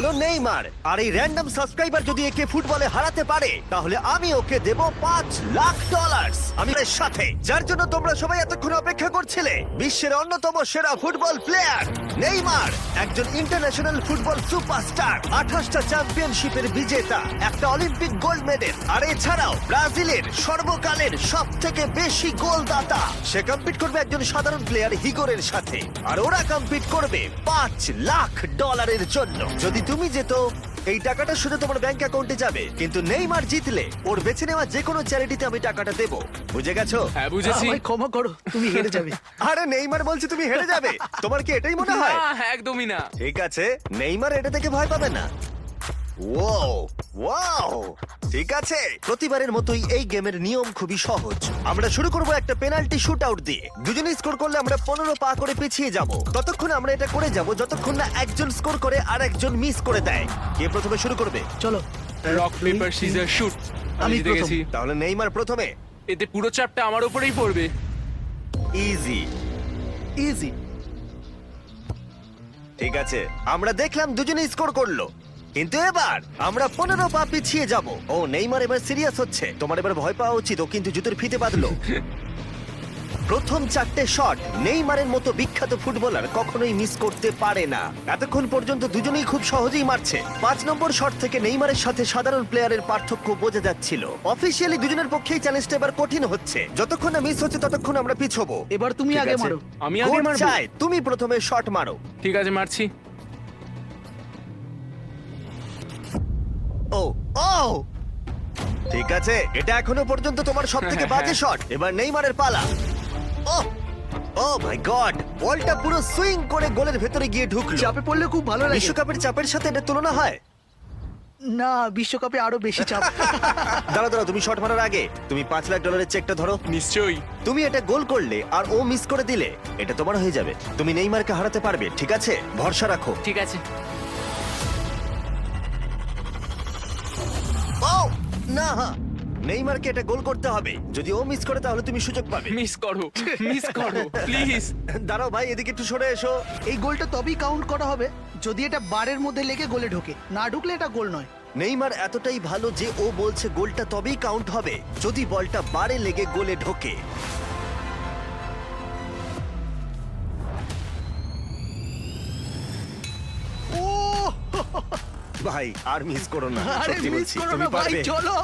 হলো নেইমার। আর এই random subscriber যদি একে ফুটবলে হারাতে পারে তাহলে আমি ওকে দেব $5,00,000 আমি এর সাথে, যার জন্য তোমরা সবাই এতক্ষণ অপেক্ষা করছিলে। বিশ্বের অন্যতম সেরা ফুটবল প্লেয়ার নেইমার, একজন ইন্টারন্যাশনাল ফুটবল সুপারস্টার, 28টা চ্যাম্পিয়নশিপের বিজেতা, একটা অলিম্পিক গোল্ড মেডেল, আর এছাড়াও ব্রাজিলের সর্বকালের সব থেকে বেশি গোলদাতা। সে কম্পিট করবে একজন সাধারণ প্লেয়ার হিগোরের সাথে, আর ওরা কম্পিট করবে $5,00,000 জন্য। যদি তুমি যেত এই টাকাটা শুধু তোমার ব্যাংক অ্যাকাউন্টে যাবে, কিন্তু নেইমার জিতলে ওর বেছে নেওয়া যে কোনো চ্যারিটিতে আমি টাকাটা দেবো। বুঝে গেছো? হ্যাঁ বুঝেছি। আমায় ক্ষমা করো, তুমি হেরে যাবে। আরে নেইমার বলছে তুমি হেরে যাবে, তোমার কি এটাই মনে হয়? না, একদমই না। ঠিক আছে, নেইমার এটা থেকে ভয় পাবে না। ওয়াও ওয়াও, ঠিক আছে। প্রতিবারের মতোই এই গেমের নিয়ম খুবই সহজ। আমরা শুরু করব একটা পেনাল্টি শুট আউট দিয়ে। দুজনে স্কোর করলে আমরা 15 পা করে পিছিয়ে যাব। ততক্ষণ আমরা এটা করে যাব যতক্ষণ না একজন স্কোর করে আর একজন মিস করে দেয়। কে প্রথমে শুরু করবে? চলো। Rock paper scissor shoot. আমি আমি জিতে প্রথম। গেছি। তাহলে নেইমার প্রথমে। এতে পুরো চাপটা আমার উপরেই পড়বে। ইজি। ইজি। ঠিক আছে, আমরা দেখলাম দুজনে স্কোর করলো, কিন্তু এবার আমরা 15 পা পিছিয়ে যাব। ও নেইমার এবার সিরিয়াস হচ্ছে। তোমার এবার ভয় পাওয়া উচিত, ও কিন্তু জুতোর ফিতে বাঁধলো। প্রথম 4টে শট নেইমারের মতো বিখ্যাত ফুটবলার কখনোই মিস করতে পারে না। এতক্ষণ পর্যন্ত দুজনেই খুব সহজেই মারছে। 5 নম্বর শট থেকে নেইমারের সাথে সাধারণ প্লেয়ারের পার্থক্য বোঝা যাচ্ছিল। অফিসিয়ালি দুজনের পক্ষেই চ্যালেঞ্জটা এবার কঠিন হচ্ছে। যতক্ষণ না মিস হচ্ছে ততক্ষণ আমরা পিছবো। এবার তুমি ঠিক আগে আছে? মারো। আমি আগে Goal মারবো? চাই, তুমি প্রথমে শট মারো। ঠিক আছে, মারছি। ও ও, ঠিক আছে, এটা এখনো পর্যন্ত তোমার সবথেকে বাজে শট। এবার নেইমারের পালা। ও ও মাই গড, বলটা পুরো সুইং করে গোলের ভেতরে গিয়ে ঢুকলো। চাপে পড়লে খুব ভালো লাগে। বিশ্বকাপের চাপের সাথে এটা তুলনা হয়? না, বিশ্বকাপে আরো বেশি চাপ। দাঁড়াও দাঁড়াও, তুমি শট মারার আগে তুমি $5,00,000 চেকটা ধরো। নিশ্চয়ই। তুমি এটা গোল করলে আর ও মিস করে দিলে এটা তোমার হয়ে যাবে। তুমি নেইমারকে হারাতে পারবে, ঠিক আছে? ভরসা রাখো। ঠিক আছে। ও না, নেইমারকে এটা গোল করতে হবে। যদি ও মিস করে তাহলে তুমি সুযোগ পাবে। মিস করো, মিস করো প্লিজ। দাঁড়াও ভাই, এদিকে একটু সরে এসো। এই গোলটা তবেই কাউন্ট করা হবে যদি এটা বারের মধ্যে লেগে গোলে ঢোকে। না ঢুকলে এটা গোল নয়। নেইমার এতটাই ভালো যে ও বলছে গোলটা তবেই কাউন্ট হবে যদি বলটা বারে লেগে গোলে ঢোকে। ও ভাই আর মিস করো না, আরে সত্যি মিস বলছি, করো তুমি না ভাই, পারবে। চলো।